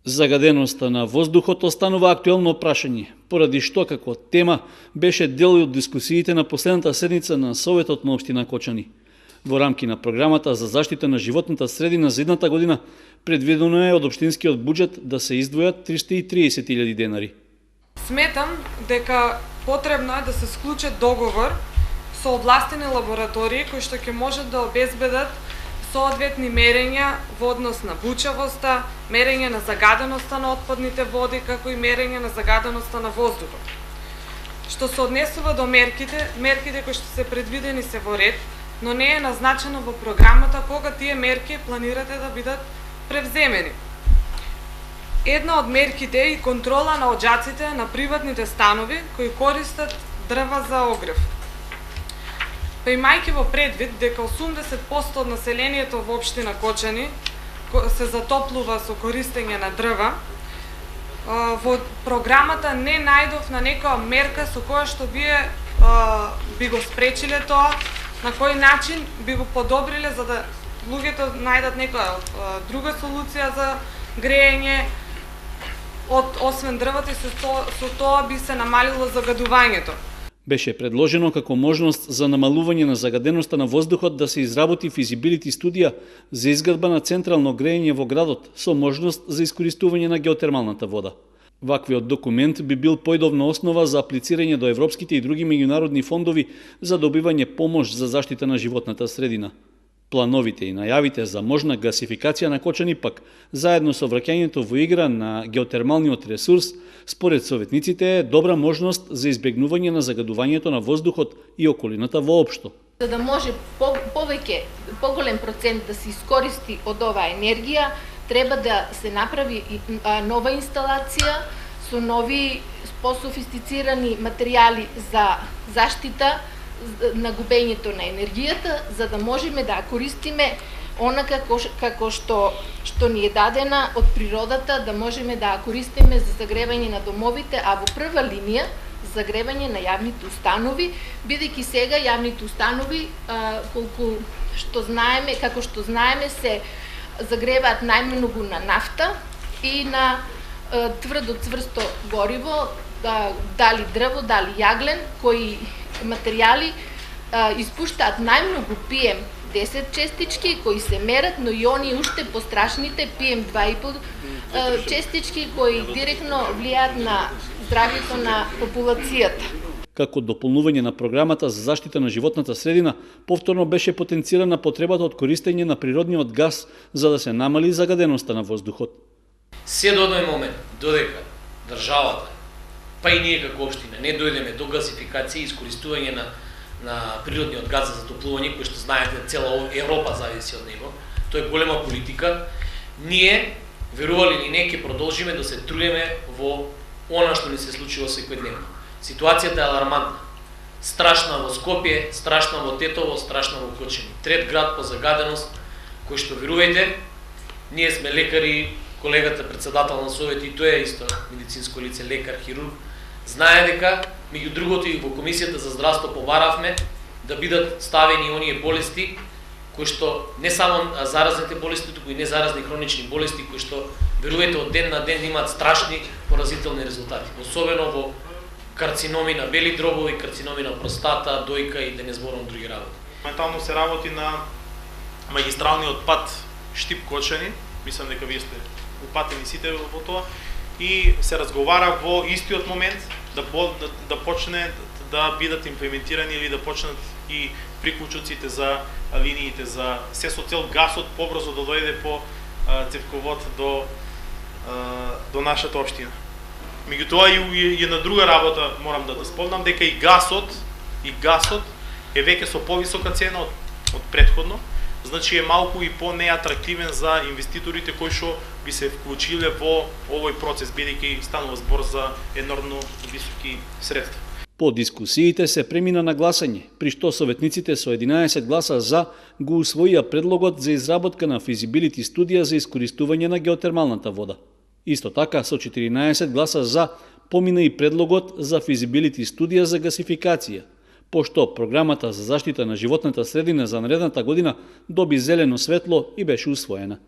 Загаденоста на воздухот останува актуелно прашање, поради што како тема беше дел од дискусиите на последната седница на Советот на општина Кочани. Во рамки на програмата за заштита на животната средина за едната година предвидено е од општинскиот буџет да се издвојат 330.000 денари. Сметам дека потребно е да се склучи договор со овластени лаборатории кои што ќе можат да обезбедат соодветни мерења во однос на бучавоста, мерење на загаденоста на отпадните води, како и мерење на загаденоста на воздухот. Што се однесува до мерките кои што се предвидени се во ред, но не е назначено во програмата кога тие мерки планирате да бидат превземени. Една од мерките е и контрола на оџаците на приватните станови кои користат дрва за огрев. Па имајќи во предвид дека 80% од населението во општина Кочани се затоплува со користење на дрва, во програмата не најдов на некоја мерка со која што вие би го спречиле тоа, на кој начин би го подобриле за да луѓето најдат некоја друга солуција за греење освен дрвата и со тоа би се намалило загадувањето. Беше предложено како можност за намалување на загаденоста на воздухот да се изработи физибилити студија за изградба на централно грејење во градот со можност за искористување на геотермалната вода. Ваквиот документ би бил појдовна основа за аплицирање до европските и други меѓународни фондови за добивање помош за заштита на животната средина. Плановите и најавите за можна гасификација на Кочани пак, заедно со враќањето во игра на геотермалниот ресурс, според советниците е добра можност за избегнување на загадувањето на воздухот и околината воопшто. За да може поголем процент да се искористи од оваа енергија, треба да се направи нова инсталација со нови пософистицирани материјали за заштита на губењето на енергијата, за да можеме да користиме онака како што ни е дадена од природата, да можеме да користиме за загревање на домовите, а во прва линија загревање на јавните установи, бидејќи сега јавните установи како што знаеме се загреваат најмногу на нафта и на тврдо цврсто гориво, дали дрво, дали јаглен, кои материјали испуштаат најмногу PM10 честички кои се мерат, но и они уште пострашните PM2,5 честички кои директно влијаат на здравјето на популацијата. Како дополнување на програмата за заштита на животната средина, повторно беше потенцирана потребата од користење на природниот газ за да се намали загаденоста на воздухот. Се до едној момент, додека државата, па и ние како општина не дојдеме до газификација и искористување на природниот газ за затоплување, кој што знаете цела Европа зависи од него, тоа е голема политика, ние, верували или не, ќе продолжиме да се трудиме во она што ни се случува секојдневно. Ситуацијата е алармантна. Страшна во Скопје, страшна во Тетово, страшна во Кочани. Трет град по загаденост, кој што верувајте, ние сме лекари, колегата председател на Совет и тој е исто медицинско лице, лекар, хирург, знае дека, меѓу другото и во Комисијата за здравство побаравме да бидат ставени оние болести кои што не само заразните болести, туку и незаразни хронични болести кои што верувајте од ден на ден имаат страшни поразителни резултати, особено во карциноми на бели дробови, карциноми на простата, дојка и да не зборам други работи. Моментално се работи на магистралниот пат Штип-Кочани, мислам дека вие сте упатени сите во тоа, и се разговара во истиот момент да почне да бидат имплементирани или да почнат и приклучоците за линиите за се со цел гасот побрзо да дојде по цевковод до нашата општина. Меѓутоа и на друга работа морам да спомнам дека и гасот е веќе со повисока цена од претходно, значи е малку и по-неатрактивен за инвеститорите кои што би се вклучиле во овој процес, бидејќи станува збор за енормно високи средства. По дискусиите се премина на гласање, при што советниците со 11 гласа за го усвоија предлогот за изработка на физибилити студија за искористување на геотермалната вода. Исто така, со 14 гласа за помина и предлогот за физибилити студија за гасификација, пошто програмата за заштита на животната средина за наредната година доби зелено светло и беше усвоена.